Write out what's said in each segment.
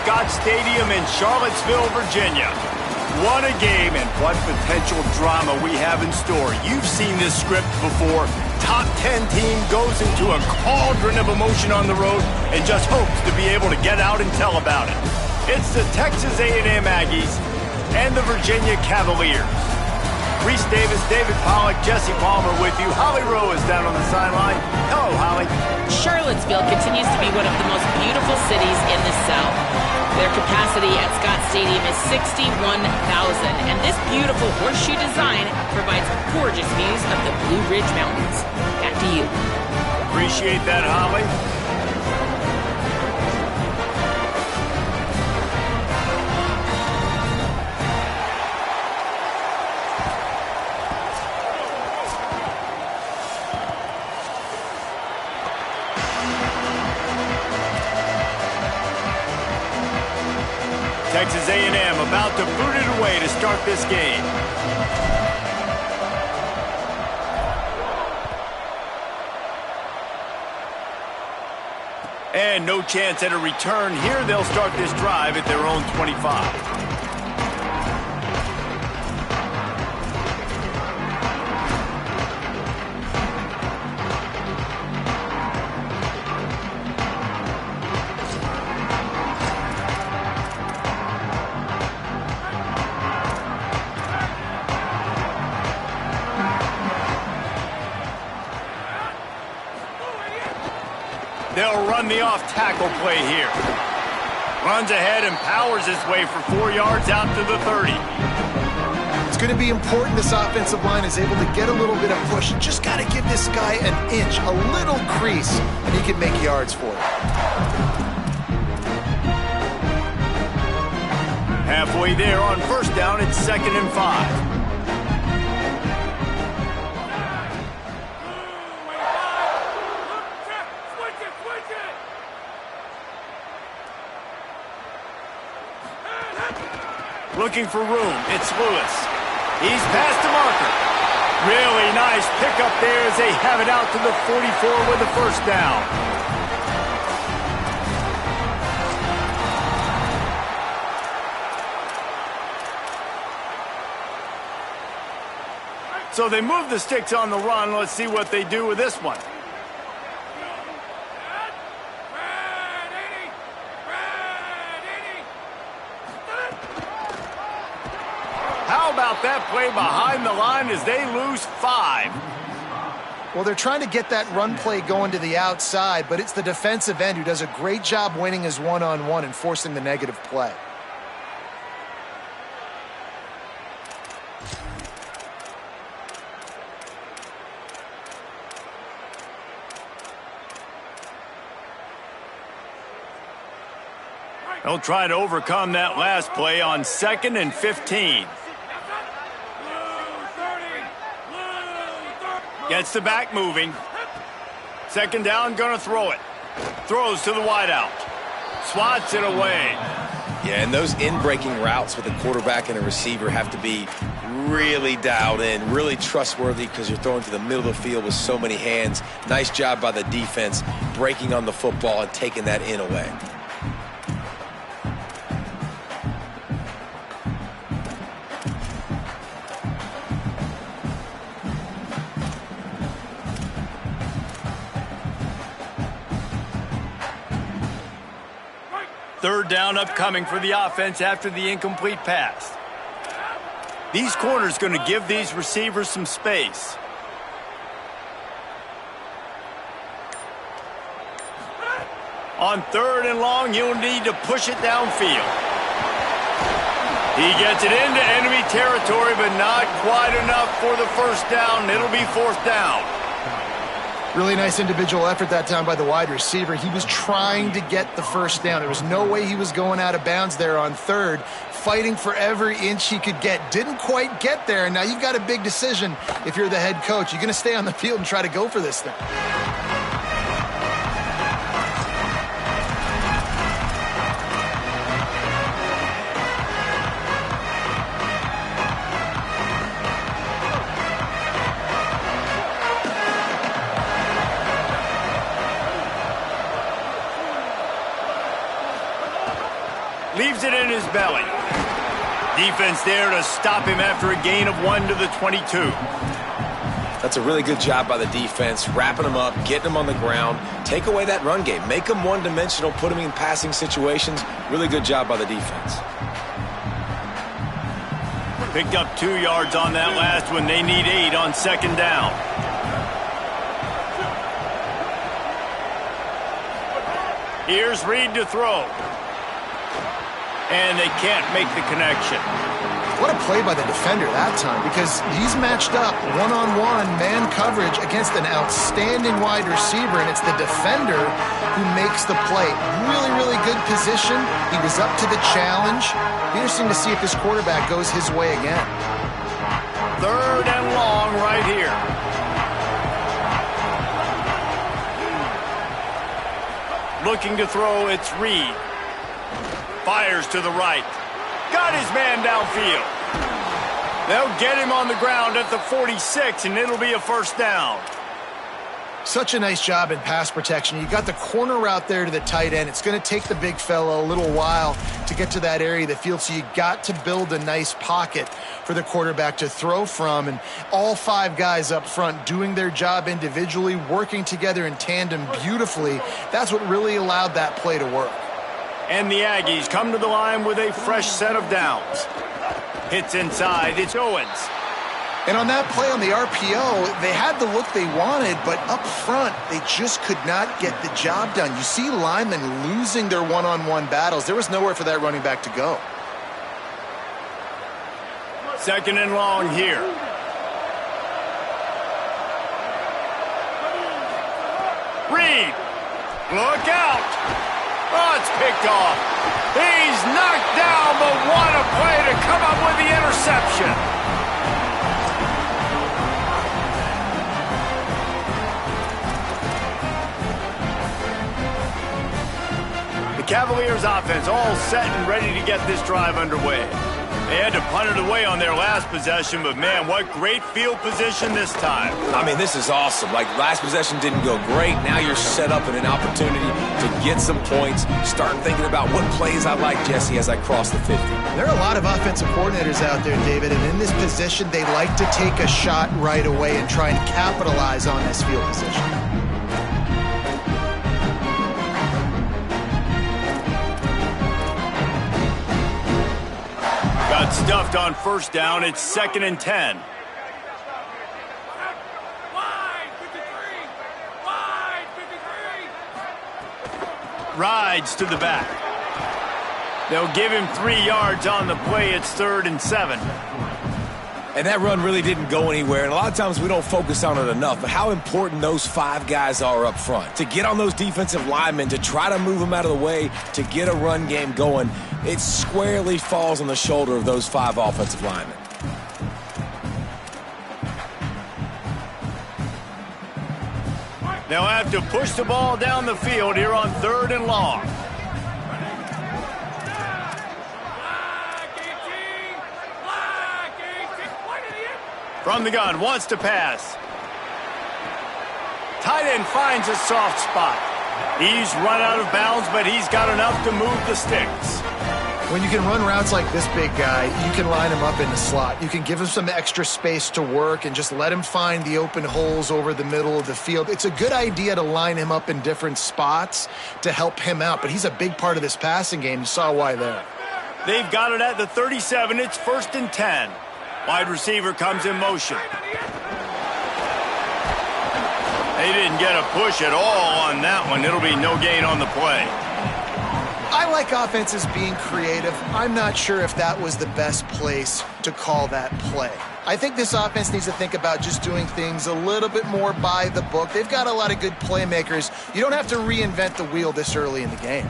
Scott Stadium in Charlottesville, Virginia. What a game and what potential drama we have in store. You've seen this script before. Top 10 team goes into a cauldron of emotion on the road and just hopes to be able to get out and tell about it. It's the Texas A&M Aggies and the Virginia Cavaliers. Reese Davis, David Pollack, Jesse Palmer with you. Holly Rowe is down on the sideline. Hello, Holly. Charlottesville continues to be one of the most beautiful cities in the South. Their capacity at Scott Stadium is 61,000, and this beautiful horseshoe design provides gorgeous views of the Blue Ridge Mountains. Back to you. Appreciate that, Holly. Texas A&M about to boot it away to start this game. And no chance at a return here. They'll start this drive at their own 25. They'll run the off-tackle play here. Runs ahead and powers his way for 4 yards out to the 30. It's going to be important this offensive line is able to get a little bit of push. Just got to give this guy an inch, a little crease, and he can make yards for it. Halfway there on first down, it's 2nd and 5. Looking for room, it's Lewis. He's past the marker. Really nice pickup there as they have it out to the 44 with the first down. So they move the sticks on the run. Let's see what they do with this one. How about that play behind the line as they lose 5? Well, they're trying to get that run play going to the outside, but it's the defensive end who does a great job winning his one-on-one and forcing the negative play. They'll try to overcome that last play on 2nd and 15. Gets the back moving. 2nd down, gonna throw it. Throws to the wideout. Swats it away. Yeah, and those in-breaking routes with a quarterback and a receiver have to be really dialed in, really trustworthy because you're throwing to the middle of the field with so many hands. Nice job by the defense breaking on the football and taking that in away. Third down upcoming for the offense after the incomplete pass. These corners going to give these receivers some space. On 3rd and long, you'll need to push it downfield. He gets it into enemy territory, but not quite enough for the first down. It'll be 4th down. Really nice individual effort that time by the wide receiver. He was trying to get the first down. There was no way he was going out of bounds there on 3rd, fighting for every inch he could get. Didn't quite get there, and now you've got a big decision if you're the head coach. You're going to stay on the field and try to go for this thing. Leaves it in his belly. Defense there to stop him after a gain of 1 to the 22. That's a really good job by the defense, wrapping him up, getting him on the ground. Take away that run game. Make him one-dimensional, put him in passing situations. Really good job by the defense. Picked up 2 yards on that last one. They need 8 on second down. Here's Reed to throw. And they can't make the connection. What a play by the defender that time, because he's matched up one-on-one man coverage against an outstanding wide receiver, and it's the defender who makes the play. Really, really good position. He was up to the challenge. Interesting to see if this quarterback goes his way again. 3rd and long right here. Looking to throw, it's Reed. Fires to the right. Got his man downfield. They'll get him on the ground at the 46, and it'll be a first down. Such a nice job in pass protection. You got the corner route there to the tight end. It's going to take the big fella a little while to get to that area of the field, so you got to build a nice pocket for the quarterback to throw from. And all 5 guys up front doing their job individually, working together in tandem beautifully. That's what really allowed that play to work. And the Aggies come to the line with a fresh set of downs. Hits inside, it's Owens. And on that play on the RPO, they had the look they wanted, but up front, they just could not get the job done. You see linemen losing their one-on-one battles. There was nowhere for that running back to go. 2nd and long here. Reed, look out. Oh, it's picked off. He's knocked down, but what a play to come up with the interception. The Cavaliers offense all set and ready to get this drive underway. They had to punt it away on their last possession, but man, what great field position this time. I mean, this is awesome. Like, last possession didn't go great. Now you're set up in an opportunity to get some points. Start thinking about what plays I like, Jesse, as I cross the 50. There are a lot of offensive coordinators out there, David, and in this position, they like to take a shot right away and try and capitalize on this field position. Got stuffed on first down. It's 2nd and 10. Rides to the back. They'll give him 3 yards on the play. It's 3rd and 7. And that run really didn't go anywhere, and a lot of times we don't focus on it enough, but how important those 5 guys are up front. To get on those defensive linemen, to try to move them out of the way, to get a run game going, it squarely falls on the shoulder of those 5 offensive linemen. They'll have to push the ball down the field here on 3rd and long. From the gun, wants to pass. Tight end finds a soft spot. He's run out of bounds, but he's got enough to move the sticks. When you can run routes like this big guy, you can line him up in the slot. You can give him some extra space to work and just let him find the open holes over the middle of the field. It's a good idea to line him up in different spots to help him out, but he's a big part of this passing game. You saw why there. They've got it at the 37. It's 1st and 10. Wide receiver comes in motion. They didn't get a push at all on that one. It'll be no gain on the play. I like offenses being creative. I'm not sure if that was the best place to call that play. I think this offense needs to think about just doing things a little bit more by the book. They've got a lot of good playmakers. You don't have to reinvent the wheel this early in the game.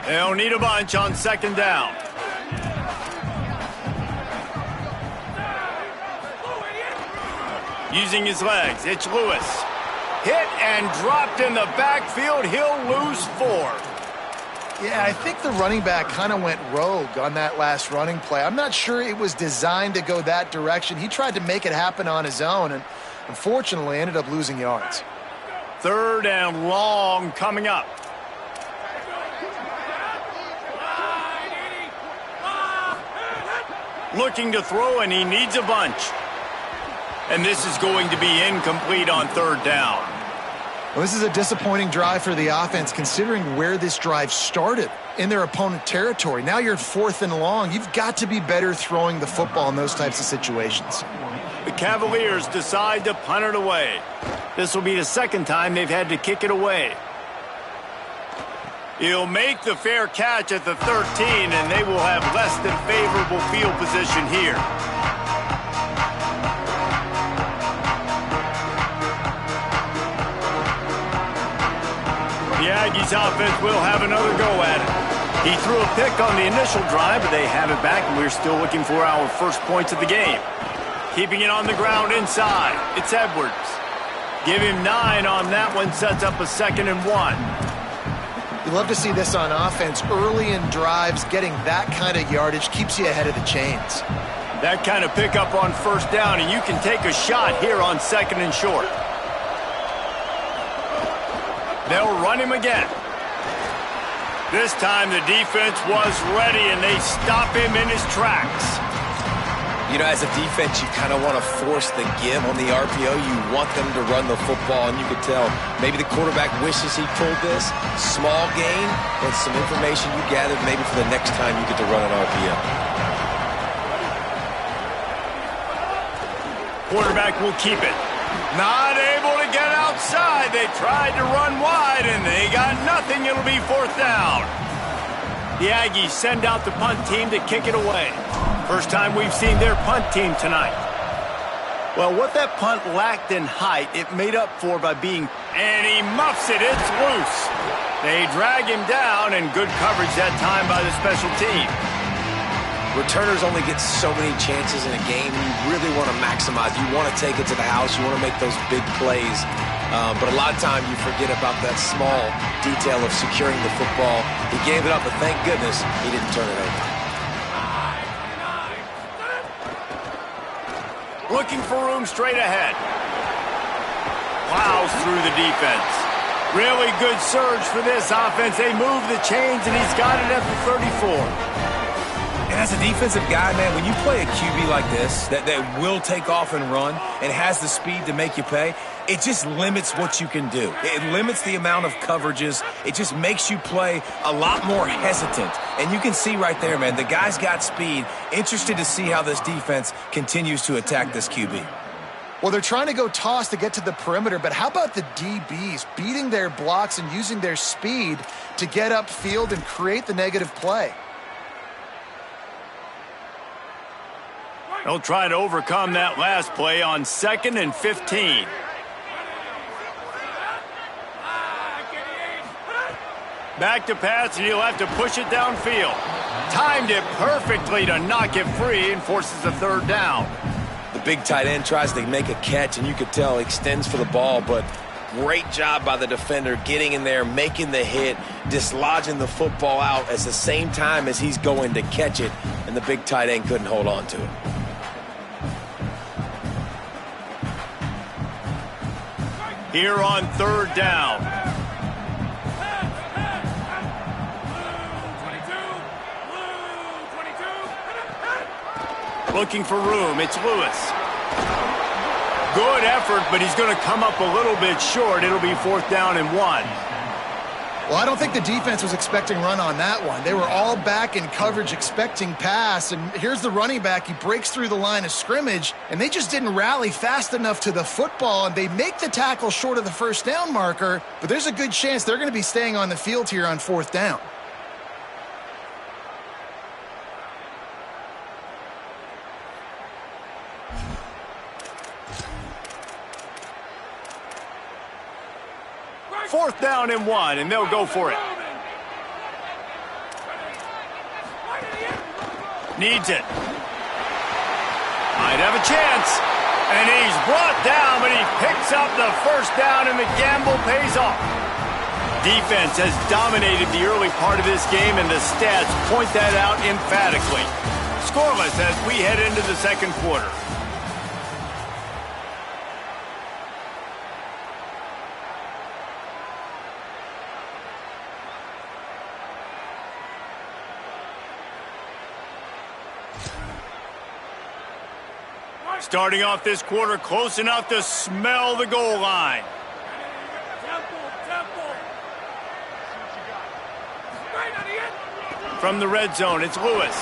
They'll need a bunch on 2nd down. Using his legs, it's Lewis. Hit and dropped in the backfield. He'll lose 4. Yeah, I think the running back kind of went rogue on that last running play. I'm not sure it was designed to go that direction. He tried to make it happen on his own and unfortunately ended up losing yards. 3rd and long coming up. Looking to throw, and he needs a bunch. And this is going to be incomplete on third down. Well, this is a disappointing drive for the offense, considering where this drive started in their opponent territory. Now you're 4th and long. You've got to be better throwing the football in those types of situations. The Cavaliers decide to punt it away. This will be the second time they've had to kick it away. He'll make the fair catch at the 13, and they will have less than favorable field position here. The Aggies offense will have another go at it. He threw a pick on the initial drive, but they have it back, and we're still looking for our first points of the game. Keeping it on the ground inside. It's Edwards. Give him 9 on that one, sets up a 2nd and 1. You love to see this on offense. Early in drives, getting that kind of yardage keeps you ahead of the chains. That kind of pickup on first down, and you can take a shot here on 2nd and short. They'll run him again. This time the defense was ready, and they stop him in his tracks. You know, as a defense, you kind of want to force the give on the RPO. You want them to run the football, and you could tell maybe the quarterback wishes he pulled this. Small gain, but some information you gathered maybe for the next time you get to run an RPO. Quarterback will keep it. Not able to get outside. They tried to run wide, and they got nothing. It'll be 4th down. The Aggies send out the punt team to kick it away. First time we've seen their punt team tonight. Well, what that punt lacked in height, it made up for by being... And he muffs it. It's loose. They drag him down, and good coverage that time by the special team. Returners only get so many chances in a game. You really want to maximize. You want to take it to the house. You want to make those big plays. But a lot of time you forget about that small detail of securing the football. He gave it up, but thank goodness he didn't turn it over. Looking for room straight ahead. Plows through the defense. Really good surge for this offense. They move the chains, and he's got it at the 34. And as a defensive guy, man, when you play a QB like this that will take off and run and has the speed to make you pay, it just limits what you can do. It limits the amount of coverages. It just makes you play a lot more hesitant. And you can see right there, man, the guy's got speed. Interested to see how this defense continues to attack this QB. Well, they're trying to go toss to get to the perimeter, but how about the DBs beating their blocks and using their speed to get upfield and create the negative play? They'll try to overcome that last play on 2nd and 15. Back to pass, and he'll have to push it downfield. Timed it perfectly to knock it free and forces a 3rd down. The big tight end tries to make a catch, and you could tell extends for the ball, but great job by the defender getting in there, making the hit, dislodging the football out at the same time as he's going to catch it, and the big tight end couldn't hold on to it. Here on 3rd down. Looking for room. It's Lewis. Good effort, but he's going to come up a little bit short. It'll be 4th down and 1. Well, I don't think the defense was expecting run on that one. They were all back in coverage expecting pass, and here's the running back. He breaks through the line of scrimmage, and they just didn't rally fast enough to the football, and they make the tackle short of the 1st down marker, but there's a good chance they're going to be staying on the field here on 4th down. Fourth down and 1, and they'll go for it. Needs it. Might have a chance. And he's brought down, but he picks up the 1st down, and the gamble pays off. Defense has dominated the early part of this game, and the stats point that out emphatically. Scoreless as we head into the 2nd quarter. Starting off this quarter close enough to smell the goal line. From the red zone, it's Lewis.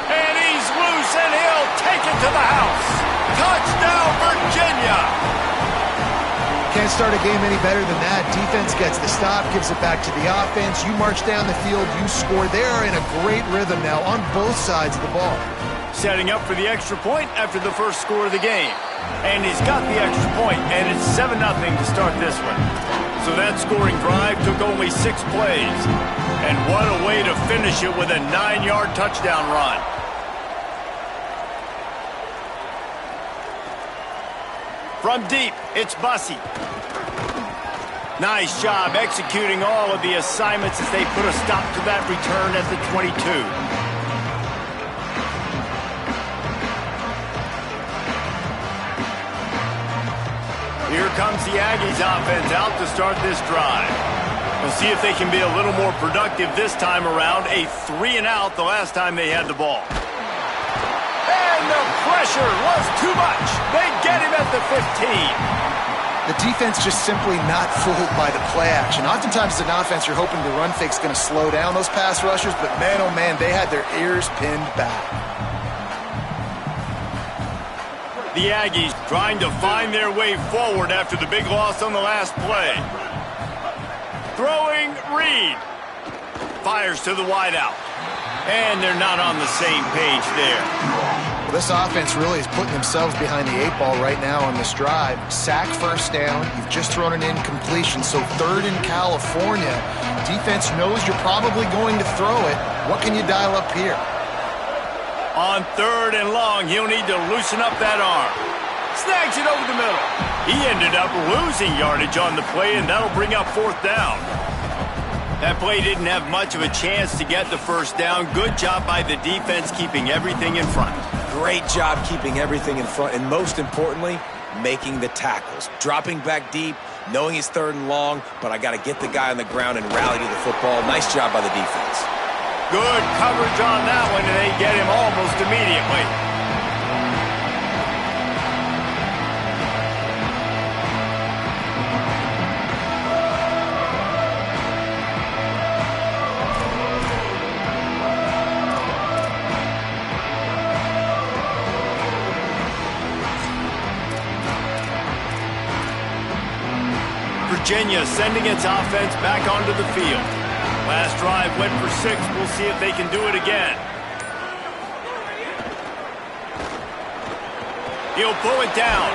And he's loose, and he'll take it to the house. Touchdown, Virginia! Can't start a game any better than that. Defense gets the stop, gives it back to the offense. You march down the field, you score. They are in a great rhythm now on both sides of the ball. Setting up for the extra point after the first score of the game. And he's got the extra point, and it's 7-0 to start this one. So that scoring drive took only 6 plays. And what a way to finish it with a 9-yard touchdown run. From deep, it's Bussey. Nice job executing all of the assignments as they put a stop to that return at the 22. Here comes the Aggies offense out to start this drive. We'll see if they can be a little more productive this time around. A 3-and-out the last time they had the ball. And the pressure was too much. They get him at the 15. The defense just simply not fooled by the play action. Oftentimes as an offense, you're hoping the run fake's going to slow down those pass rushers, but man, oh man, they had their ears pinned back. The Aggies trying to find their way forward after the big loss on the last play. Throwing, Reed. Fires to the wideout. And they're not on the same page there. Well, this offense really is putting themselves behind the 8 ball right now on this drive. Sack first down. You've just thrown an incompletion, so 3rd in California. Defense knows you're probably going to throw it. What can you dial up here? On 3rd and long, he'll need to loosen up that arm. Snags it over the middle. He ended up losing yardage on the play, and that'll bring up 4th down. That play didn't have much of a chance to get the first down. Good job by the defense keeping everything in front. Great job keeping everything in front, and most importantly, making the tackles. Dropping back deep, knowing he's 3rd and long, but I got to get the guy on the ground and rally to the football. Nice job by the defense. Good coverage on that one, and they get him almost immediately. Virginia sending its offense back onto the field. Last drive went for 6. We'll see if they can do it again. He'll pull it down.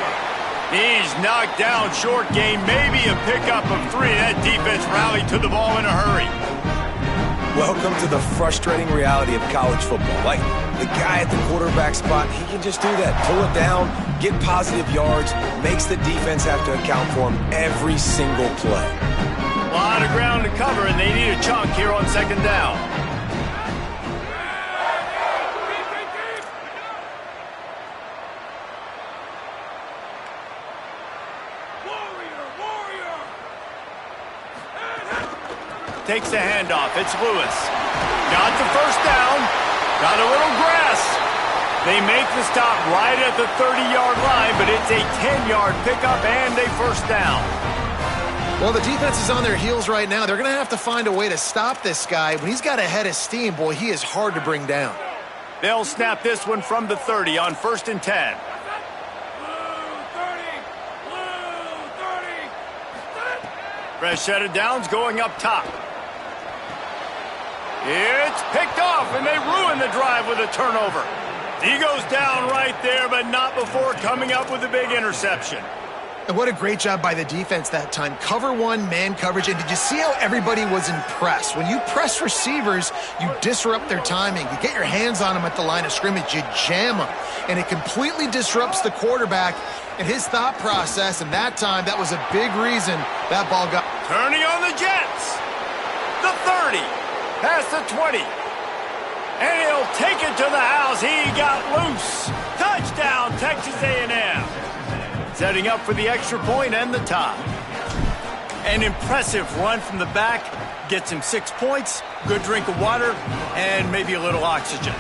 He's knocked down short gain, maybe a pickup of 3. That defense rallied to the ball in a hurry. Welcome to the frustrating reality of college football. Like, the guy at the quarterback spot, he can just do that. Pull it down, get positive yards, makes the defense have to account for him every single play. A lot of ground to cover, and they need a chunk here on 2nd down. Takes the handoff. It's Lewis. Got the first down. Got a little grass. They make the stop right at the 30-yard line, but it's a 10-yard pickup and a first down. Well, the defense is on their heels right now. They're going to have to find a way to stop this guy. When he's got a head of steam, boy, he is hard to bring down. They'll snap this one from the 30 on 1st and 10. Fresh set of downs going up top. It's picked off, and they ruin the drive with a turnover. He goes down right there, but not before coming up with a big interception. And what a great job by the defense that time. Cover 1, man coverage. And did you see how everybody was impressed? When you press receivers, you disrupt their timing. You get your hands on them at the line of scrimmage. You jam them. And it completely disrupts the quarterback and his thought process. And that time, that was a big reason that ball got... Turning on the Jets. The 30. Past the 20. And he'll take it to the house. He got loose. Touchdown, Texas A&M. Setting up for the extra point and the tie. An impressive run from the back. gets him 6 points, good drink of water, and maybe a little oxygen.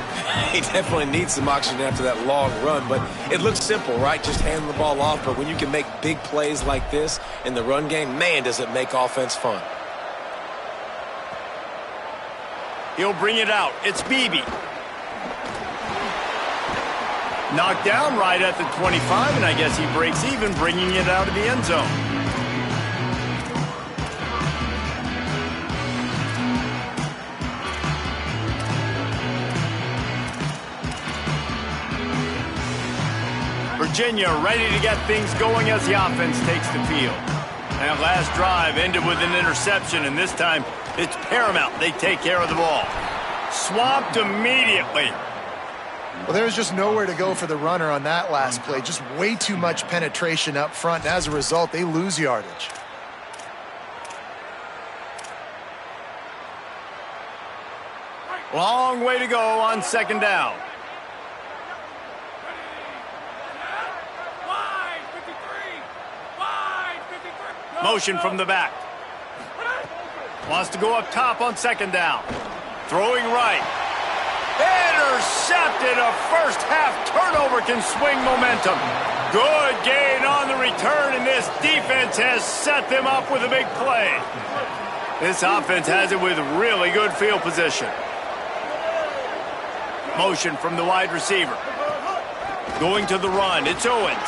He definitely needs some oxygen after that long run, but it looks simple, right? Just hand the ball off, but when you can make big plays like this in the run game, man, does it make offense fun. He'll bring it out. It's Beebe. Knocked down right at the 25, and I guess he breaks even, bringing it out of the end zone. Virginia ready to get things going as the offense takes the field. That last drive ended with an interception, and this time it's paramount they take care of the ball. Swamped immediately. Well, there was just nowhere to go for the runner on that last play. Just way too much penetration up front, and as a result, they lose yardage. Long way to go on second down. Motion from the back. Wants to go up top on second down. Throwing right. Intercepted. A first half turnover can swing momentum. Good gain on the return, and this defense has set them up with a big play. This offense has it with really good field position. Motion from the wide receiver. Going to the run. It's Owens.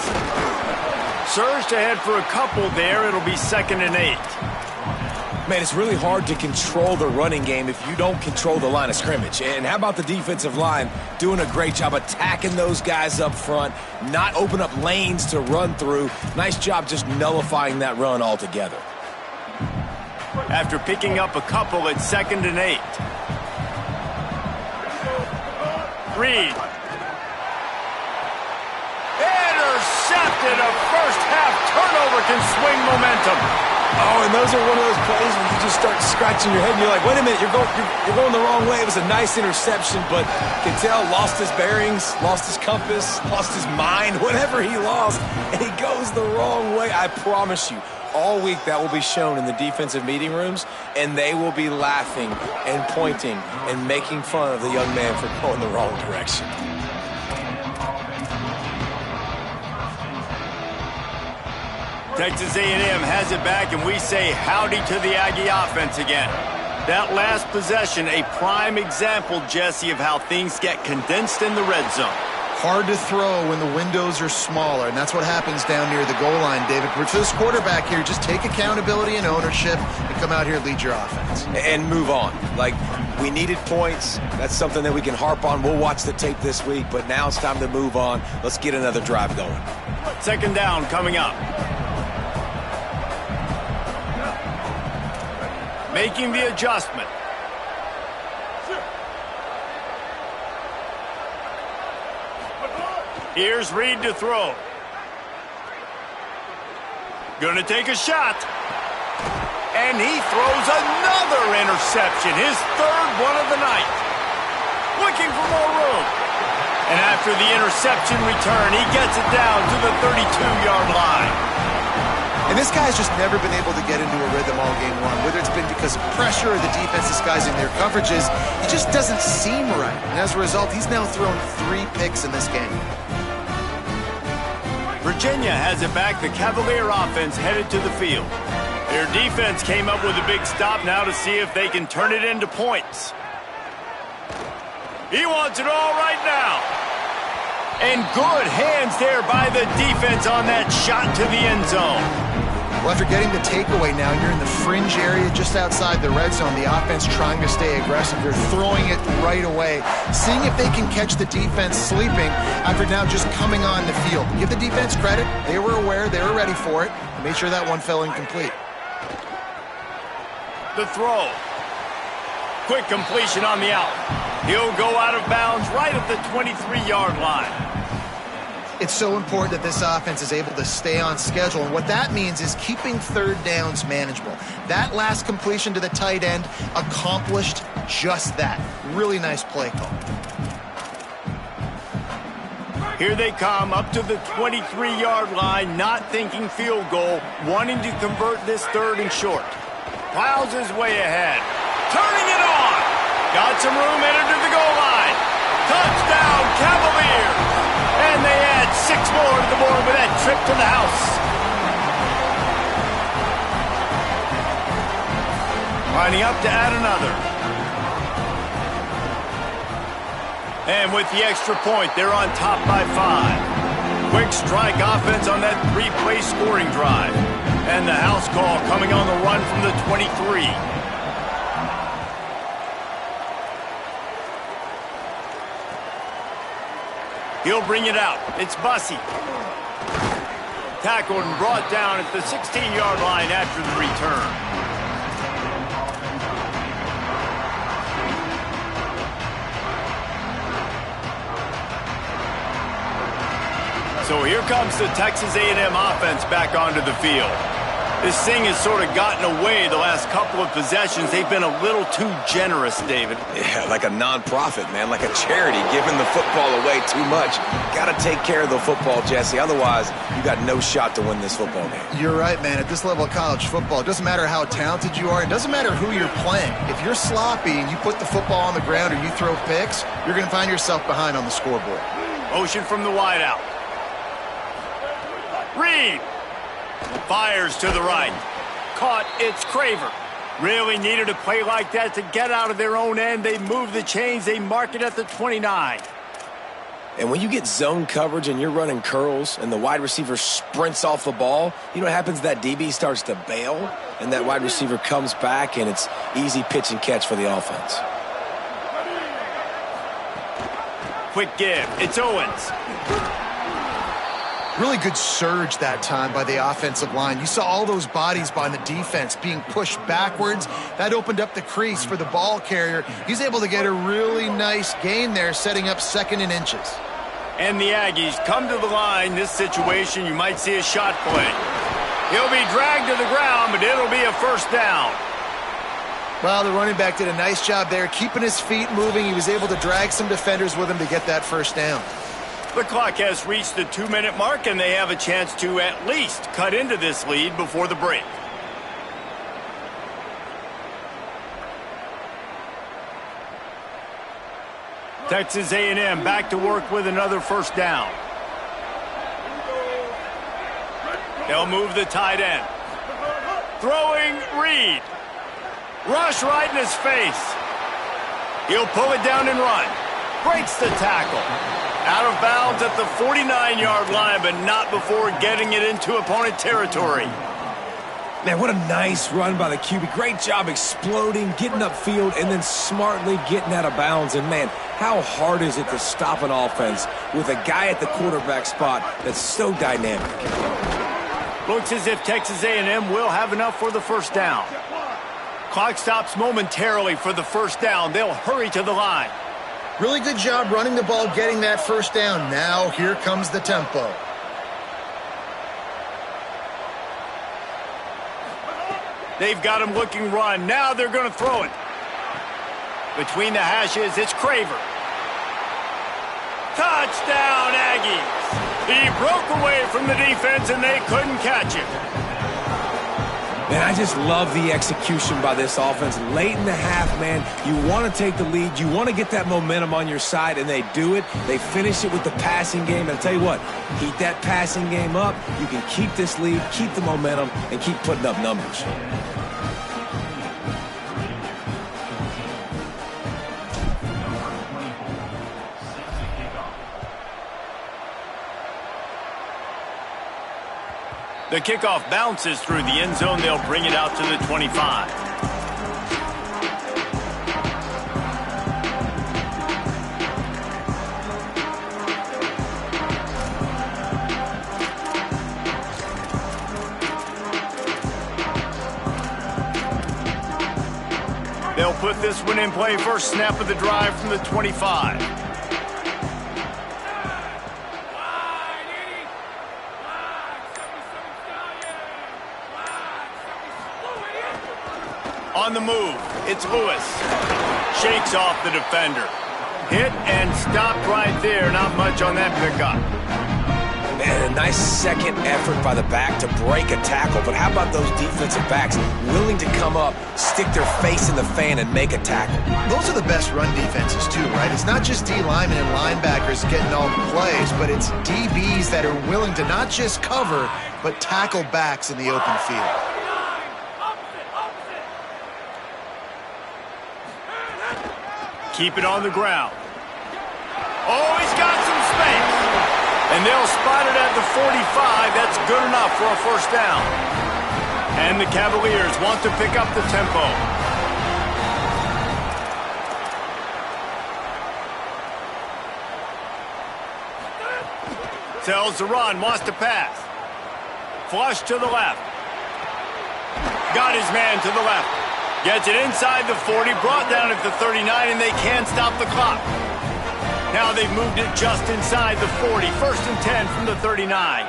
Surged ahead for a couple there. It'll be 2nd and 8. Man, it's really hard to control the running game if you don't control the line of scrimmage. And how about the defensive line doing a great job attacking those guys up front, not open up lanes to run through. Nice job just nullifying that run altogether. After picking up a couple, it's 2nd and 8. Reed. Intercepted. A first half turnover can swing momentum. Oh, and those are one of those plays where you just start scratching your head and you're like, wait a minute, you're going the wrong way. It was a nice interception, but Cantell lost his bearings, lost his compass, lost his mind, whatever he lost, and he goes the wrong way. I promise you, all week that will be shown in the defensive meeting rooms, and they will be laughing and pointing and making fun of the young man for going the wrong direction. Texas A&M has it back, and we say howdy to the Aggie offense again. That last possession, a prime example, Jesse, of how things get condensed in the red zone. Hard to throw when the windows are smaller, and that's what happens down near the goal line, David. But for this quarterback here, just take accountability and ownership and come out here and lead your offense. And move on. Like, we needed points. That's something that we can harp on. We'll watch the tape this week, but now it's time to move on. Let's get another drive going. 2nd down coming up. Making the adjustment. Here's Reed to throw. Gonna take a shot. And he throws another interception. His 3rd one of the night. Looking for more room. And after the interception return, he gets it down to the 32-yard line. And this guy's just never been able to get into a rhythm all game long, whether it's been because of pressure or the defense disguising their coverages. He just doesn't seem right. And as a result, he's now thrown 3 picks in this game. Virginia has it back. The Cavalier offense headed to the field. Their defense came up with a big stop now to see if they can turn it into points. He wants it all right now. And good hands there by the defense on that shot to the end zone. Well, after getting the takeaway now, you're in the fringe area just outside the red zone. The offense trying to stay aggressive. They're throwing it right away, seeing if they can catch the defense sleeping after now just coming on the field. Give the defense credit. They were aware. They were ready for it. Made sure that one fell incomplete. The throw. Quick completion on the out. He'll go out of bounds right at the 23-yard line. It's so important that this offense is able to stay on schedule, and what that means is keeping 3rd downs manageable. That last completion to the tight end accomplished just that. Really nice play call. Here they come up to the 23-yard line, not thinking field goal, wanting to convert this 3rd and short. plows his way ahead. Turning it on. Got some room headed to the goal line. Touchdown, Cavaliers. And they add 6 more to the board with that trip to the house. Lining up to add another. And with the extra point, they're on top by 5. Quick strike offense on that 3-play scoring drive. And the house call coming on the run from the 23. He'll bring it out. It's Bussey. Tackled and brought down at the 16-yard line after the return. So here comes the Texas A&M offense back onto the field. This thing has sort of gotten away the last couple of possessions. They've been a little too generous, David. Yeah, like a nonprofit, man, like a charity, giving the football away too much. Got to take care of the football, Jesse. Otherwise, you got no shot to win this football game. You're right, man. At this level of college football, it doesn't matter how talented you are. It doesn't matter who you're playing. If you're sloppy and you put the football on the ground or you throw picks, you're going to find yourself behind on the scoreboard. Motion from the wideout. Reed fires to the right. Caught. It's Craver. Really needed a play like that to get out of their own end. They move the chains. They mark it at the 29. And when you get zone coverage and you're running curls and the wide receiver sprints off the ball, you know what happens? That DB starts to bail, and that wide receiver comes back, and it's easy pitch and catch for the offense. Quick give. It's Owens. Really good surge that time by the offensive line. You saw all those bodies by the defense being pushed backwards. That opened up the crease for the ball carrier. He's able to get a really nice gain there, setting up 2nd and inches. And the Aggies come to the line. This situation, you might see a shot play. He'll be dragged to the ground, but it'll be a first down. Well, the running back did a nice job there, keeping his feet moving. He was able to drag some defenders with him to get that first down. The clock has reached the 2-minute mark, and they have a chance to at least cut into this lead before the break. Texas A&M back to work with another first down. They'll move the tight end. Throwing Reed. Rush right in his face. He'll pull it down and run. Breaks the tackle. Out of bounds at the 49-yard line, but not before getting it into opponent territory. Man, what a nice run by the QB. Great job exploding, getting upfield, and then smartly getting out of bounds. And, man, how hard is it to stop an offense with a guy at the quarterback spot that's so dynamic? Looks as if Texas A&M will have enough for the first down. Clock stops momentarily for the first down. They'll hurry to the line. Really good job running the ball, getting that first down. Now here comes the tempo. They've got him looking run. Now they're going to throw it. Between the hashes, it's Craver. Touchdown, Aggies. He broke away from the defense, and they couldn't catch him. Man, I just love the execution by this offense. Late in the half, man, you want to take the lead. You want to get that momentum on your side, and they do it. They finish it with the passing game. And I'll tell you what, keep that passing game up. You can keep this lead, keep the momentum, and keep putting up numbers. The kickoff bounces through the end zone. They'll bring it out to the 25. They'll put this one in play. First snap of the drive from the 25. On the move, it's Lewis. Shakes off the defender. Hit and stopped right there. Not much on that pickup. Man, a nice second effort by the back to break a tackle, but how about those defensive backs willing to come up, stick their face in the fan, and make a tackle? Those are the best run defenses too, right? It's not just D linemen and linebackers getting all the plays, but it's DBs that are willing to not just cover, but tackle backs in the open field. Keep it on the ground. Oh, he's got some space. And they'll spot it at the 45. That's good enough for a first down. And the Cavaliers want to pick up the tempo. Tells the run, wants to pass. Flush to the left. Got his man to the left. Gets it inside the 40, brought down at the 39, and they can't stop the clock. Now they've moved it just inside the 40. First and 10 from the 39.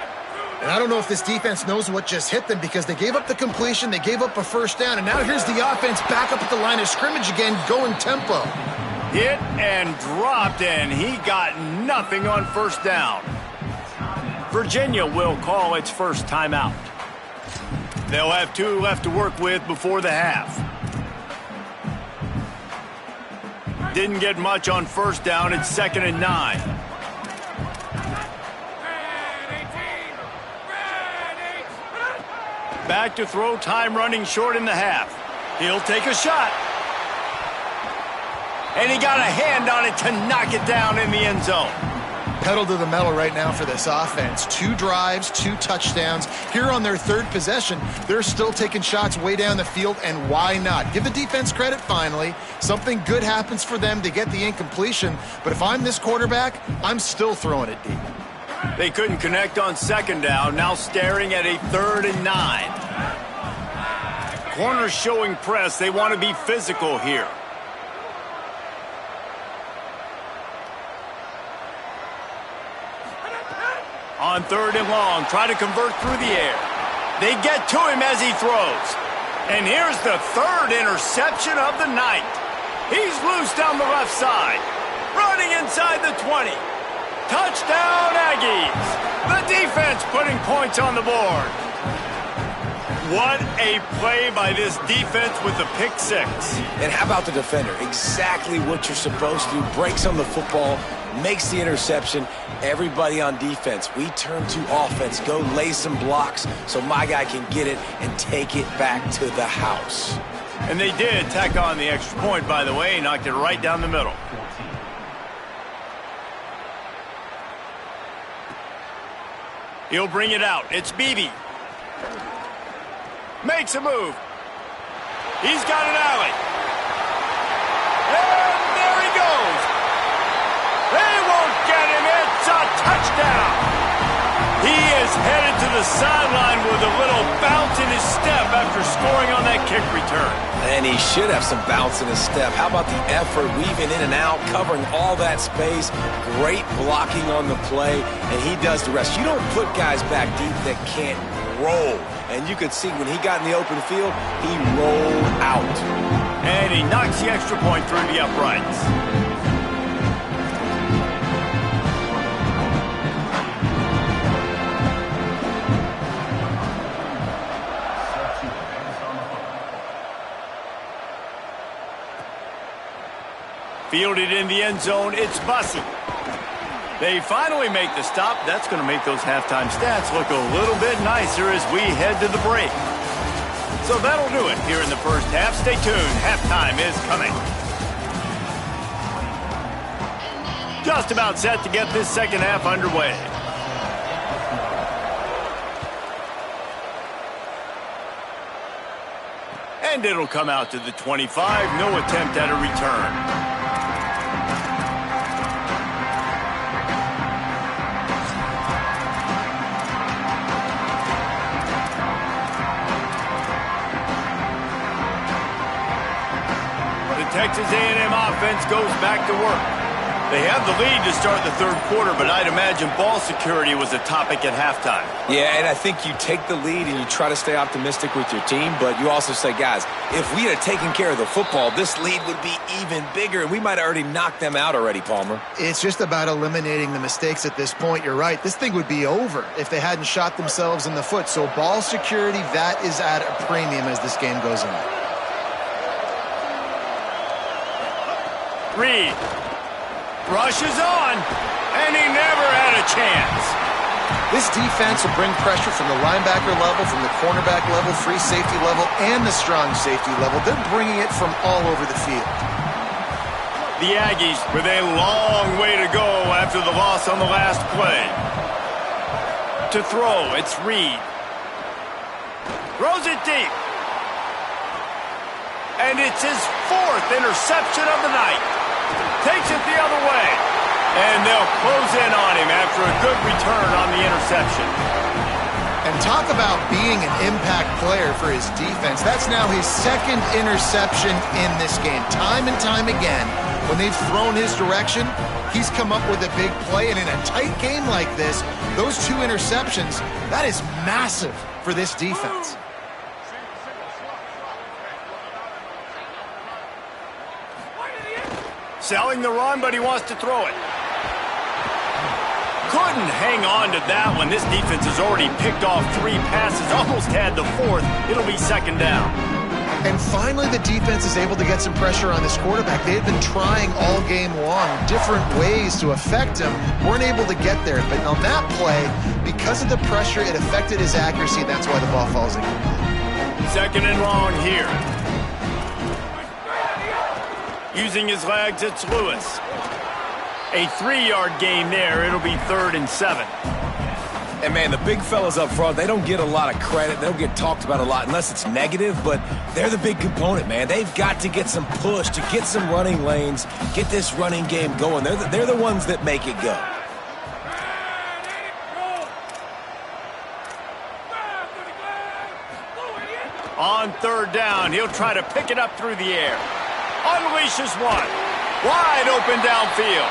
And I don't know if this defense knows what just hit them because they gave up the completion, they gave up a first down, and now here's the offense back up at the line of scrimmage again, going tempo. Hit and dropped, and he got nothing on first down. Virginia will call its first timeout. They'll have 2 left to work with before the half. Didn't get much on first down. It's 2nd and 9. Back to throw, time running short in the half. He'll take a shot. And he got a hand on it to knock it down in the end zone. Pedal to the metal right now for this offense. 2 drives, 2 touchdowns. Here on their 3rd possession, they're still taking shots way down the field, and why not? Give the defense credit finally. Something good happens for them to get the incompletion, but if I'm this quarterback, I'm still throwing it deep. They couldn't connect on 2nd down, now staring at a 3rd and 9. Corners showing press. They want to be physical here. On 3rd and long, try to convert through the air. They get to him as he throws. And here's the 3rd interception of the night. He's loose down the left side. Running inside the 20. Touchdown, Aggies. The defense putting points on the board. What a play by this defense with the pick 6. And how about the defender? Exactly what you're supposed to. Breaks on the football, makes the interception. Everybody on defense, we turn to offense. Go lay some blocks so my guy can get it and take it back to the house. And they did tack on the extra point, by the way. Knocked it right down the middle. He'll bring it out. It's Beebe. Makes a move. He's got an alley. And there he goes. They won't get him. It's a touchdown. He is headed to the sideline with a little bounce in his step after scoring on that kick return. And he should have some bounce in his step. How about the effort, weaving in and out, covering all that space. Great blocking on the play, and he does the rest. You don't put guys back deep that can't roll. And you could see when he got in the open field, he rolled out. And he knocks the extra point through the uprights. Fielded in the end zone, it's Bussey. They finally make the stop. That's going to make those halftime stats look a little bit nicer as we head to the break. So that'll do it here in the first half. Stay tuned. Halftime is coming. Just about set to get this second half underway. And it'll come out to the 25. No attempt at a return. Texas A&M offense goes back to work. They have the lead to start the third quarter, but I'd imagine ball security was a topic at halftime. Yeah, and I think you take the lead and you try to stay optimistic with your team, but you also say, guys, if we had taken care of the football, this lead would be even bigger, and we might have already knocked them out already, Palmer. It's just about eliminating the mistakes at this point. You're right. This thing would be over if they hadn't shot themselves in the foot. So ball security, that is at a premium as this game goes on. Reed rushes on, and he never had a chance. This defense will bring pressure from the linebacker level, from the cornerback level, free safety level, and the strong safety level. They're bringing it from all over the field. The Aggies with a long way to go after the loss on the last play. To throw, it's Reed. Throws it deep. And it's his fourth interception of the night. Takes it the other way. And they'll close in on him after a good return on the interception. And talk about being an impact player for his defense. That's now his second interception in this game. Time and time again, when they've thrown his direction, he's come up with a big play. And in a tight game like this, those two interceptions, that is massive for this defense. Selling the run, but he wants to throw it. Couldn't hang on to that one. This defense has already picked off 3 passes, almost had the 4th. It'll be second down. And finally, the defense is able to get some pressure on this quarterback. They had been trying all game long different ways to affect him. Weren't able to get there. But on that play, because of the pressure, it affected his accuracy. That's why the ball falls in. Second and long here. Using his legs, it's Lewis. A 3-yard gain there. It'll be 3rd and 7. And, man, the big fellas up front, they don't get a lot of credit. They don't get talked about a lot unless it's negative, but they're the big component, man. They've got to get some push, to get some running lanes, get this running game going. They're the ones that make it go. On 3rd down, he'll try to pick it up through the air. Unleashes one. Wide open downfield.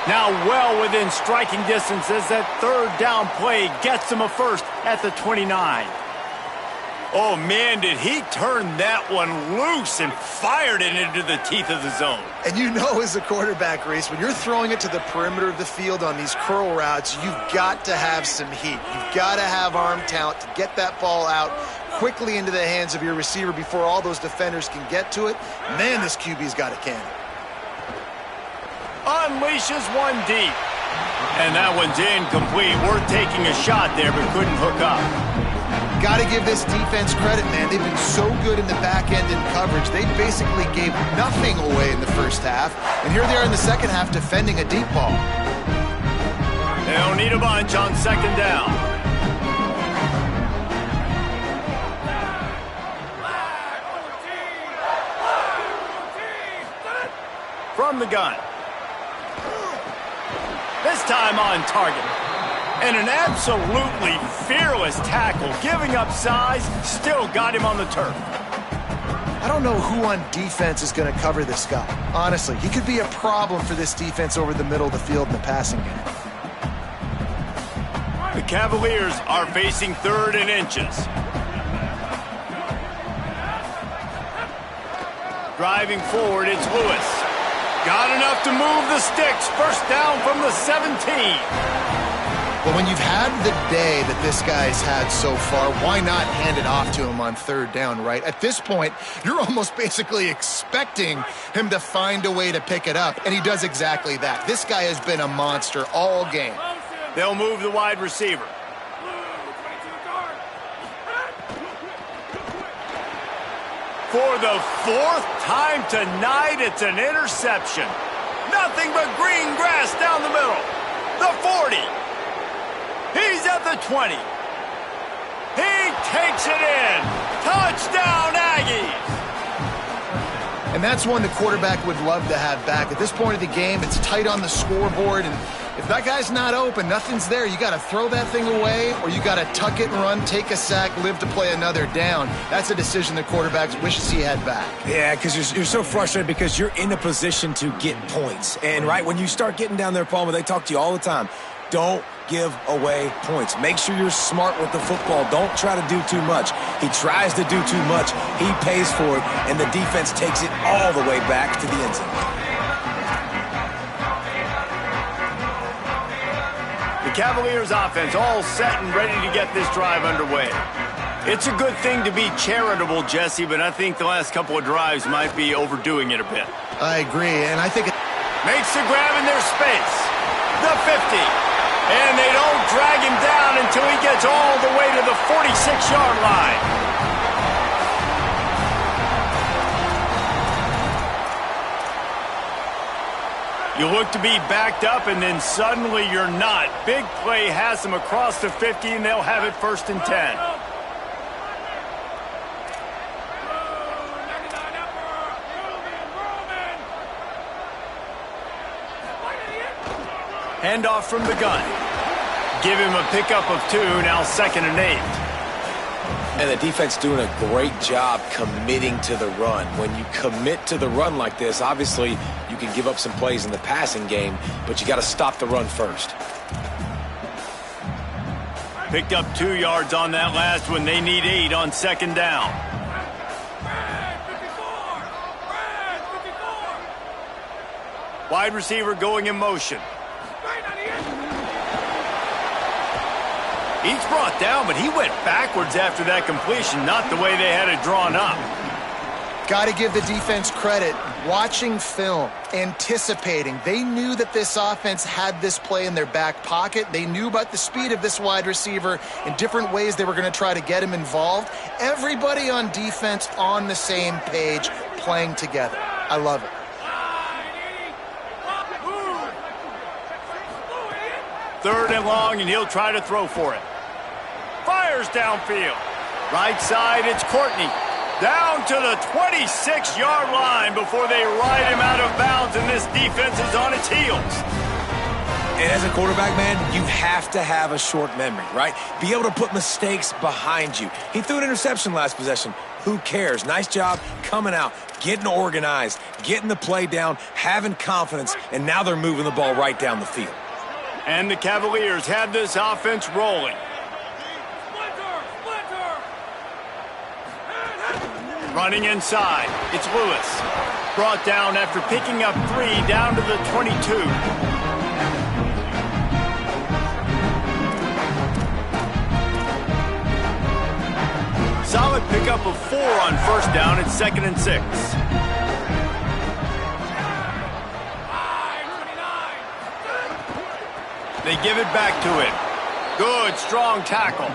Now well within striking distance as that 3rd down play gets him a first at the 29. Oh, man, did he turn that one loose and fired it into the teeth of the zone. And you know as a quarterback, Reese, when you're throwing it to the perimeter of the field on these curl routes, you've got to have some heat. You've got to have arm talent to get that ball out quickly into the hands of your receiver before all those defenders can get to it. Man, this QB's got a cannon. Unleashes one deep. And that one's incomplete. Worth taking a shot there, but couldn't hook up. Got to give this defense credit, man. They've been so good in the back end in coverage. They basically gave nothing away in the first half. And here they are in the second half defending a deep ball. They'll need a bunch on 2nd down. From the gun. This time on target. And an absolutely fearless tackle, giving up size, still got him on the turf. I don't know who on defense is going to cover this guy. Honestly, he could be a problem for this defense over the middle of the field in the passing game. The Cavaliers are facing 3rd and inches. Driving forward, it's Lewis. Got enough to move the sticks. First down from the 17. But when you've had the day that this guy's had so far, why not hand it off to him on 3rd down, right? At this point, you're almost basically expecting him to find a way to pick it up, and he does exactly that. This guy has been a monster all game. They'll move the wide receiver. For the 4th time tonight, it's an interception. Nothing but green grass down the middle. The 40. He's at the 20. He takes it in. Touchdown, Aggies. And that's one the quarterback would love to have back. At this point of the game, it's tight on the scoreboard, and if that guy's not open, nothing's there. You got to throw that thing away, or you got to tuck it and run, take a sack, live to play another down. That's a decision the quarterback wishes he had back. Yeah, because you're so frustrated because you're in a position to get points. And, right, when you start getting down there, Palmer, they talk to you all the time. Don't give away points. Make sure you're smart with the football. Don't try to do too much. He tries to do too much. He pays for it, and the defense takes it all the way back to the end zone. The Cavaliers offense all set and ready to get this drive underway. It's a good thing to be charitable, Jesse, but I think the last couple of drives might be overdoing it a bit. I agree, and I think makes the grab in their space. The 50. And they don't drag him down until he gets all the way to the 46-yard line. You look to be backed up, and then suddenly you're not. Big play has them across the 50, and they'll have it 1st and 10. Handoff from the gun. Give him a pickup of 2, now 2nd and 8. And the defense doing a great job committing to the run. When you commit to the run like this, obviously you can give up some plays in the passing game, but you got to stop the run first. Picked up 2 yards on that last one. They need 8 on 2nd down. Wide receiver going in motion. He's brought down, but he went backwards after that completion, not the way they had it drawn up. got to give the defense credit. Watching film, anticipating. They knew that this offense had this play in their back pocket. They knew about the speed of this wide receiver in different ways they were going to try to get him involved. Everybody on defense on the same page, playing together. I love it. Third and long, and he'll try to throw for it. Fires downfield. Right side, it's Courtney. Down to the 26-yard line before they ride him out of bounds, and this defense is on its heels. And as a quarterback, man, you have to have a short memory, right? Be able to put mistakes behind you. He threw an interception last possession. Who cares? Nice job coming out, getting organized, getting the play down, having confidence, and now they're moving the ball right down the field. And the Cavaliers have this offense rolling. Running inside, it's Lewis. Brought down after picking up 3 down to the 22. Solid pickup of 4 on first down. It's 2nd and 6. They give it back to him. Good, strong tackle.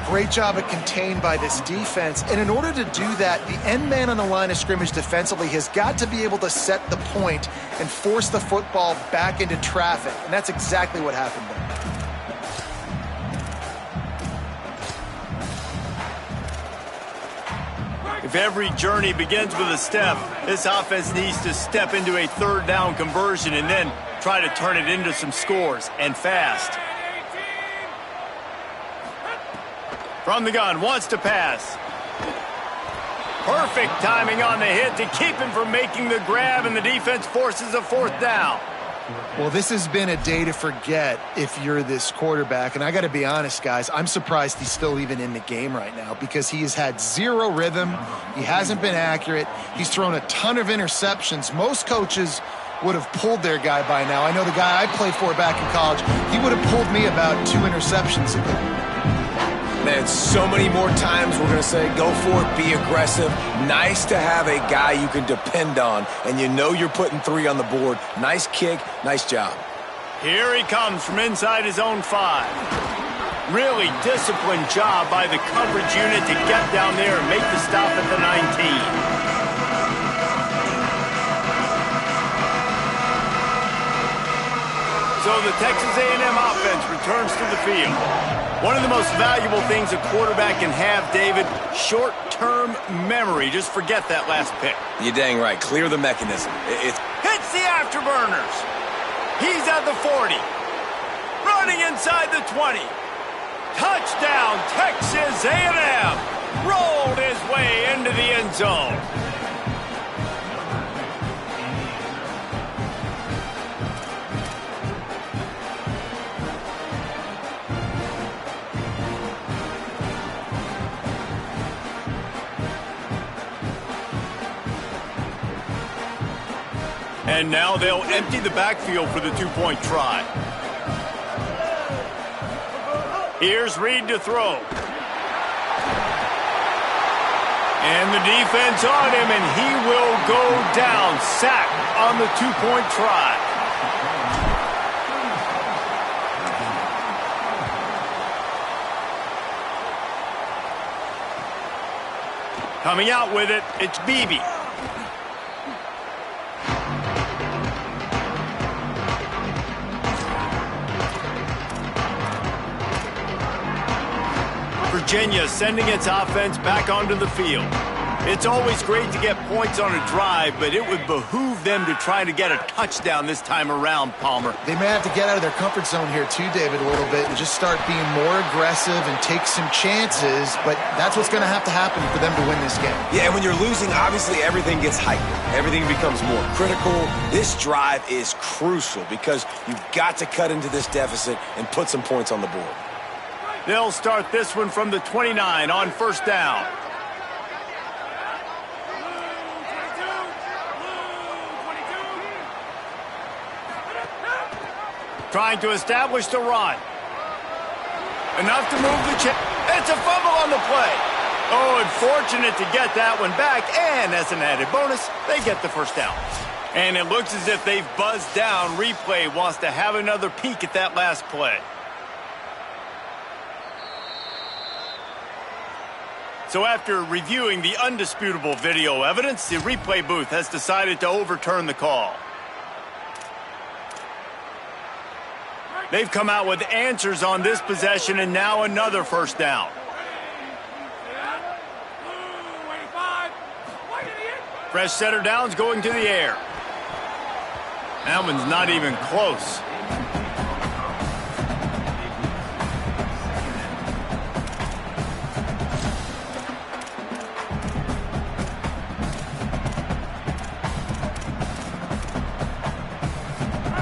Great job at contained by this defense. And in order to do that, the end man on the line of scrimmage defensively has got to be able to set the point and force the football back into traffic. And that's exactly what happened there. If every journey begins with a step, this offense needs to step into a third down conversion and then try to turn it into some scores, and fast. From the gun, wants to pass. Perfect timing on the hit to keep him from making the grab, and the defense forces a 4th down. Well, this has been a day to forget if you're this quarterback. And I got to be honest, guys, I'm surprised he's still even in the game right now because he has had 0 rhythm. He hasn't been accurate. He's thrown a ton of interceptions. Most coaches would have pulled their guy by now. I know the guy I played for back in college, he would have pulled me about 2 interceptions ago. Man, so many more times we're going to say, go for it, be aggressive. Nice to have a guy you can depend on, and you know you're putting 3 on the board. Nice kick, nice job. Here he comes from inside his own 5. Really disciplined job by the coverage unit to get down there and make the stop at the 19. So the Texas A&M offense returns to the field. One of the most valuable things a quarterback can have, David, short-term memory. Just forget that last pick. You're dang right. Clear the mechanism. Hits the afterburners. He's at the 40. Running inside the 20. Touchdown, Texas A&M. Rolled his way into the end zone. And now they'll empty the backfield for the two-point try. Here's Reed to throw. And the defense on him, and he will go down. Sack on the two-point try. Coming out with it, it's Beebe. Virginia sending its offense back onto the field. It's always great to get points on a drive, but it would behoove them to try to get a touchdown this time around, Palmer. They may have to get out of their comfort zone here too, David, a little bit and just start being more aggressive and take some chances, but that's what's going to happen for them to win this game. Yeah, and when you're losing, obviously everything gets heightened. Everything becomes more critical. This drive is crucial because you've got to cut into this deficit and put some points on the board. They'll start this one from the 29 on first down. Trying to establish the run. Enough to move the chain. It's a fumble on the play. Oh, unfortunate to get that one back. And as an added bonus, they get the first down. And it looks as if they've buzzed down. Replay wants to have another peek at that last play. So after reviewing the undisputable video evidence, the replay booth has decided to overturn the call. They've come out with answers on this possession, and now another first down. Fresh setter downs going to the air. That one's not even close.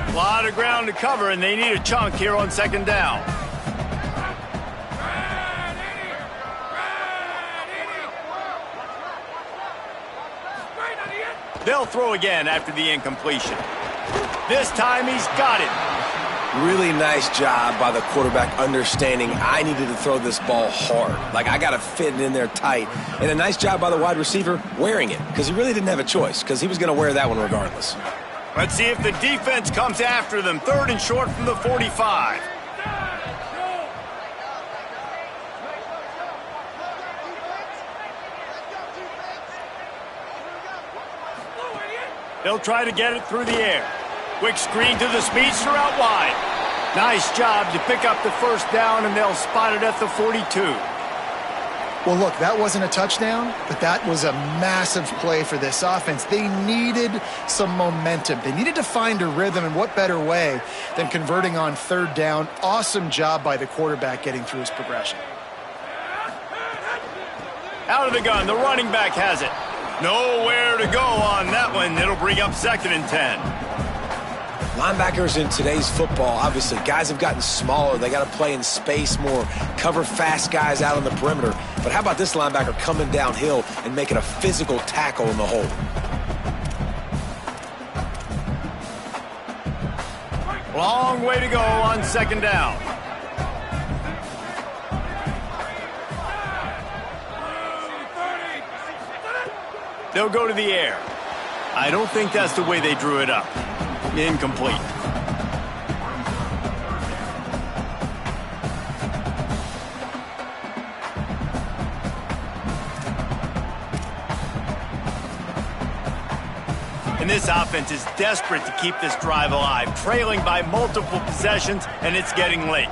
A lot of ground to cover, and they need a chunk here on second down. They'll throw again after the incompletion. This time he's got it. Really nice job by the quarterback understanding I needed to throw this ball hard. Like, I got to fit it in there tight. And a nice job by the wide receiver wearing it, because he really didn't have a choice, because he was going to wear that one regardless. Let's see if the defense comes after them. Third and short from the 45. They'll try to get it through the air. Quick screen to the speedster out wide. Nice job to pick up the first down, and they'll spot it at the 42. Well, look, that wasn't a touchdown, but that was a massive play for this offense. They needed some momentum. They needed to find a rhythm, and what better way than converting on third down. Awesome job by the quarterback getting through his progression. Out of the gun, the running back has it. Nowhere to go on that one. It'll bring up second and 10. Linebackers in today's football, obviously, guys have gotten smaller. They got to play in space more, cover fast guys out on the perimeter. But how about this linebacker coming downhill and making a physical tackle in the hole? Long way to go on second down. They'll go to the air. I don't think that's the way they drew it up. Incomplete. And this offense is desperate to keep this drive alive, trailing by multiple possessions, and it's getting late.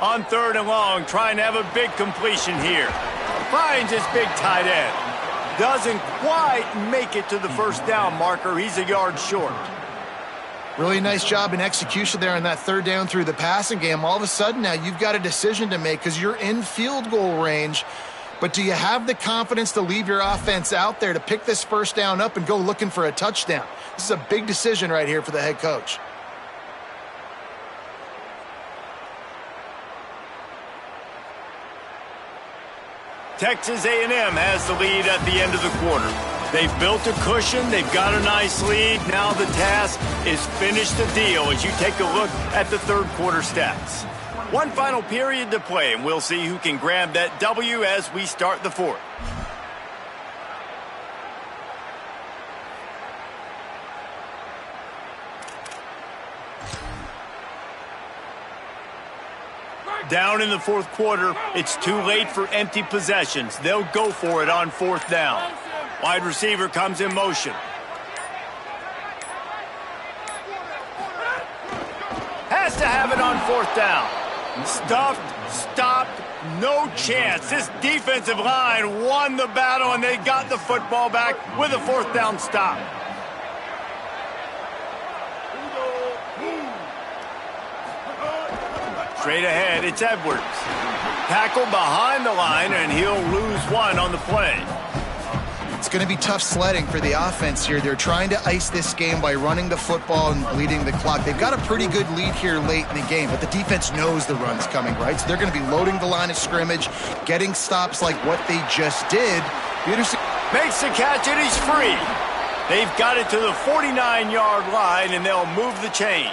On 3rd and long, trying to have a big completion here. Finds his big tight end. Doesn't quite make it to the first down marker. He's a yard short. Really nice job in execution there on that 3rd down through the passing game. All of a sudden now you've got a decision to make because you're in field goal range. But do you have the confidence to leave your offense out there to pick this first down up and go looking for a touchdown? This is a big decision right here for the head coach. Texas A&M has the lead at the end of the quarter. They've built a cushion. They've got a nice lead. Now the task is finish the deal as you take a look at the 3rd quarter stats. One final period to play, and we'll see who can grab that W as we start the 4th. Down in the 4th quarter, it's too late for empty possessions. They'll go for it on 4th down. Wide receiver comes in motion. Has to have it on 4th down. Stuffed, stopped, no chance. This defensive line won the battle, and they got the football back with a 4th down stop. Straight ahead, it's Edwards. Tackled behind the line, and he'll lose one on the play. It's going to be tough sledding for the offense here. They're trying to ice this game by running the football and bleeding the clock. They've got a pretty good lead here late in the game, but the defense knows the run's coming, right? So they're going to be loading the line of scrimmage, getting stops like what they just did. Peterson makes the catch, and he's free. They've got it to the 49-yard line, and they'll move the chains.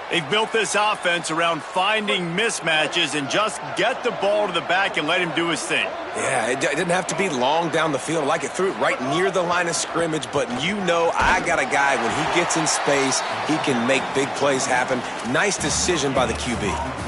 They've built this offense around finding mismatches and just get the ball to the back and let him do his thing. Yeah, it didn't have to be long down the field. Like it threw it right near the line of scrimmage, but you know I got a guy, when he gets in space, he can make big plays happen. Nice decision by the QB.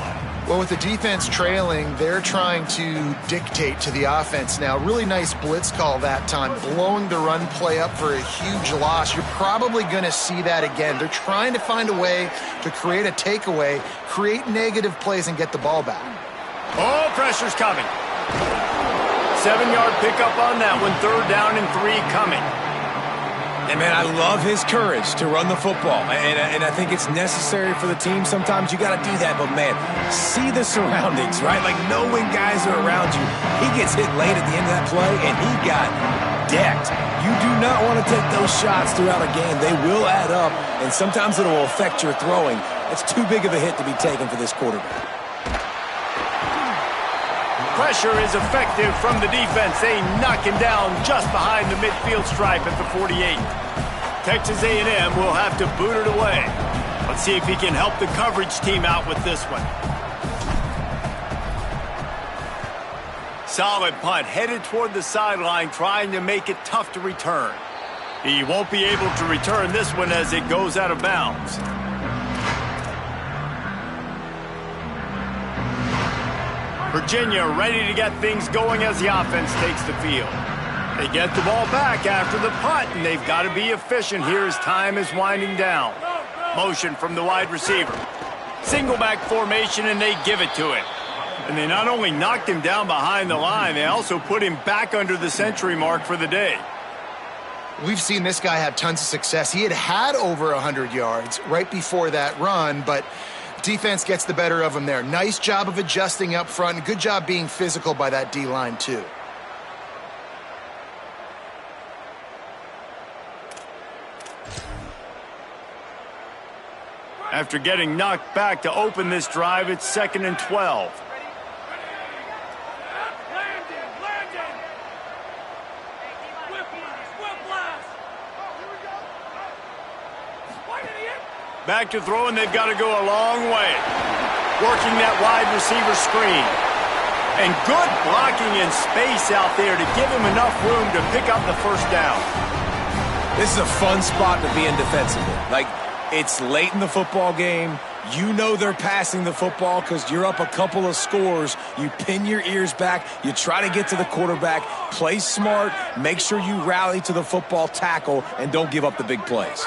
Well, with the defense trailing, they're trying to dictate to the offense now. Really nice blitz call that time, blowing the run play up for a huge loss. You're probably going to see that again. They're trying to find a way to create a takeaway, create negative plays, and get the ball back. Oh, pressure's coming. 7-yard pickup on that one, 3rd down and 3 coming. And, man, I love his courage to run the football. And I think it's necessary for the team. Sometimes you got to do that. But, man, see the surroundings, right? Like, knowing guys are around you. He gets hit late at the end of that play, and he got decked. You do not want to take those shots throughout a game. They will add up, and sometimes it will affect your throwing. It's too big of a hit to be taken for this quarterback. Pressure is effective from the defense. They knock him down just behind the midfield stripe at the 48. Texas A&M will have to boot it away. Let's see if he can help the coverage team out with this one. Solid punt, headed toward the sideline, trying to make it tough to return. He won't be able to return this one as it goes out of bounds. Virginia ready to get things going as the offense takes the field. They get the ball back after the punt, and they've got to be efficient here as time is winding down. Motion from the wide receiver. Single back formation, and they give it to him. And they not only knocked him down behind the line, they also put him back under the century mark for the day. We've seen this guy have tons of success. He had over 100 yards right before that run, but defense gets the better of him there. Nice job of adjusting up front. Good job being physical by that D-line, too. After getting knocked back to open this drive, it's 2nd and 12. Back to throw, and they've got to go a long way. Working that wide receiver screen. And good blocking in space out there to give him enough room to pick up the first down. This is a fun spot to be in defensively. Like, it's late in the football game. You know they're passing the football because you're up a couple of scores. You pin your ears back. You try to get to the quarterback. Play smart. Make sure you rally to the football tackle and don't give up the big plays.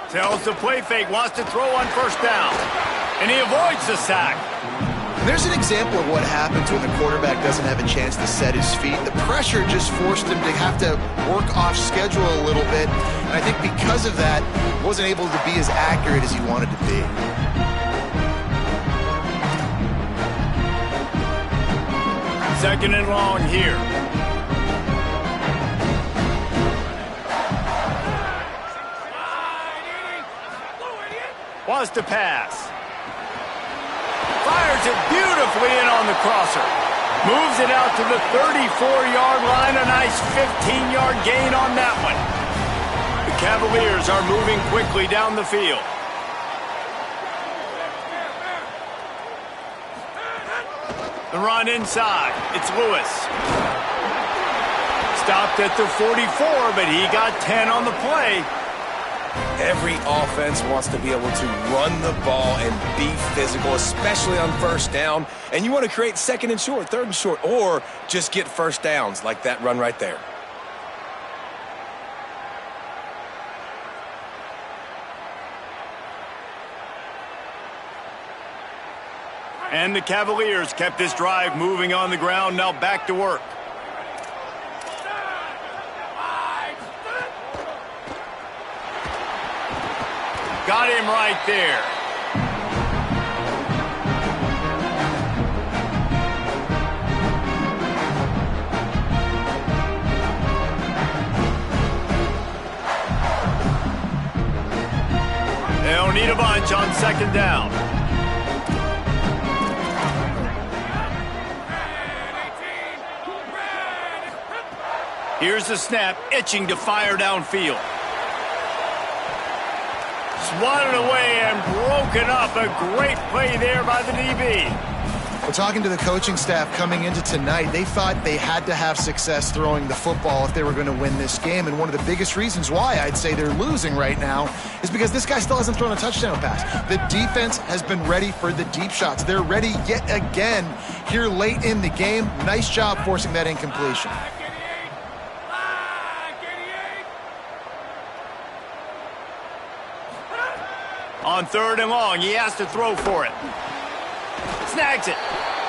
Tells the play fake, wants to throw on first down. And he avoids the sack. There's an example of what happens when the quarterback doesn't have a chance to set his feet. The pressure just forced him to have to work off schedule a little bit. And I think because of that, he wasn't able to be as accurate as he wanted to be. Second and long here. Wants to pass. Fires it beautifully in on the crosser. Moves it out to the 34-yard line. A nice 15-yard gain on that one. The Cavaliers are moving quickly down the field. The run inside. It's Lewis. Stopped at the 44, but he got 10 on the play. Every offense wants to be able to run the ball and be physical, especially on first down. And you want to create second and short, third and short, or just get first downs like that run right there. And the Cavaliers kept this drive moving on the ground. Now back to work. Got him right there. They'll need a bunch on second down. Here's the snap, itching to fire downfield. Swatted away and broken up. A great play there by the DB. Well, talking to the coaching staff coming into tonight, they thought they had to have success throwing the football if they were going to win this game. And one of the biggest reasons why I'd say they're losing right now is because this guy still hasn't thrown a touchdown pass. The defense has been ready for the deep shots. They're ready yet again here late in the game. Nice job forcing that incompletion. On third and long, he has to throw for it. Snags it.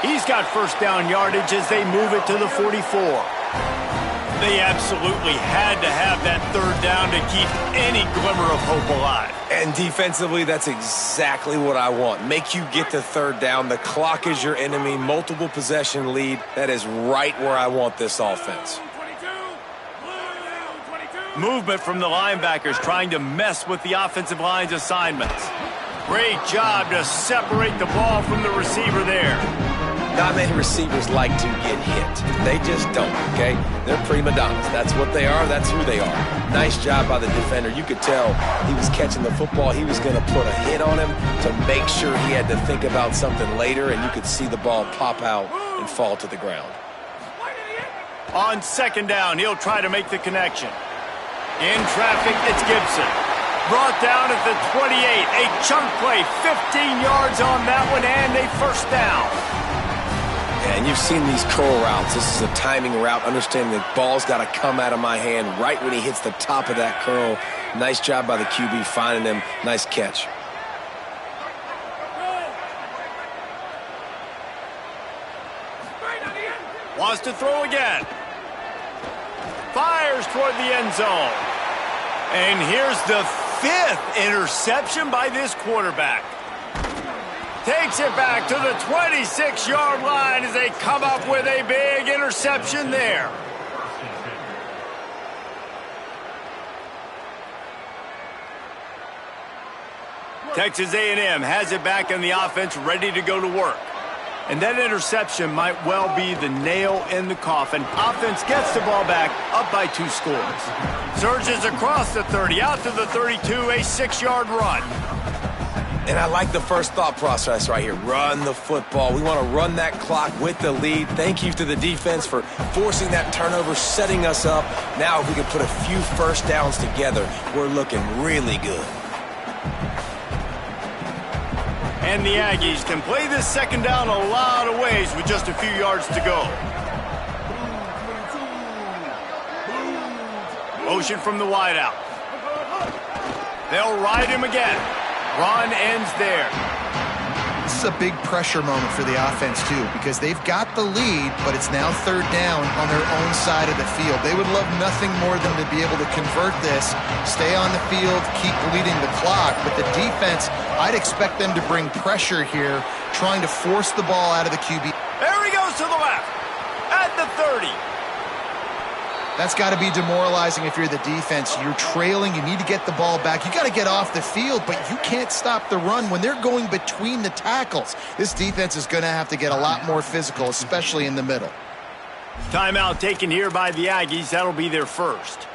He's got first down yardage as they move it to the 44. They absolutely had to have that third down to keep any glimmer of hope alive. And defensively, that's exactly what I want. Make you get to third down. The clock is your enemy. Multiple possession lead. That is right where I want this offense. Movement from the linebackers trying to mess with the offensive line's assignments. Great job to separate the ball from the receiver there. Not many receivers like to get hit. They just don't, okay? They're prima donnas. That's what they are. That's who they are. Nice job by the defender. You could tell he was catching the football. He was going to put a hit on him to make sure he had to think about something later, and you could see the ball pop out and fall to the ground. On second down, he'll try to make the connection. In traffic, it's Gibson. Brought down at the 28. A chunk play, 15 yards on that one, and a first down. And you've seen these curl routes. This is a timing route, understanding the ball's got to come out of my hand right when he hits the top of that curl. Nice job by the QB finding him. Nice catch. Wants to throw again. Fires toward the end zone. And here's the 5th interception by this quarterback. Takes it back to the 26-yard line as they come up with a big interception there. Texas A&M has it back in the offense, ready to go to work. And that interception might well be the nail in the coffin. Offense gets the ball back, up by 2 scores. Surges across the 30, out to the 32, a 6-yard run. And I like the first thought process right here. Run the football. We want to run that clock with the lead. Thank you to the defense for forcing that turnover, setting us up. Now if we can put a few first downs together, we're looking really good. And the Aggies can play this second down a lot of ways with just a few yards to go. Motion from the wideout. They'll ride him again. Run ends there. This is a big pressure moment for the offense, too, because they've got the lead, but it's now third down on their own side of the field. They would love nothing more than to be able to convert this, stay on the field, keep bleeding the clock. But the defense, I'd expect them to bring pressure here, trying to force the ball out of the QB. There he goes to the left at the 30. That's got to be demoralizing if you're the defense. You're trailing. You need to get the ball back. You got to get off the field, but you can't stop the run when they're going between the tackles. This defense is going to have to get a lot more physical, especially in the middle. Timeout taken here by the Aggies. That'll be their first.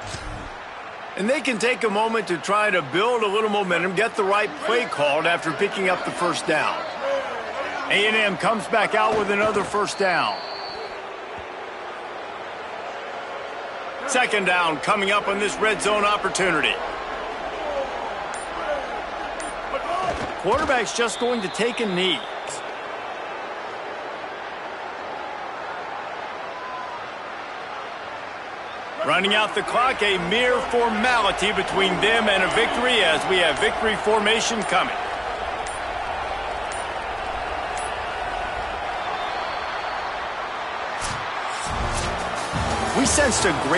And they can take a moment to try to build a little momentum, get the right play called after picking up the first down. A&M comes back out with another first down. Second down coming up on this red zone opportunity. Quarterback's just going to take a knee. Running out the clock, a mere formality between them and a victory as we have victory formation coming. We sensed a great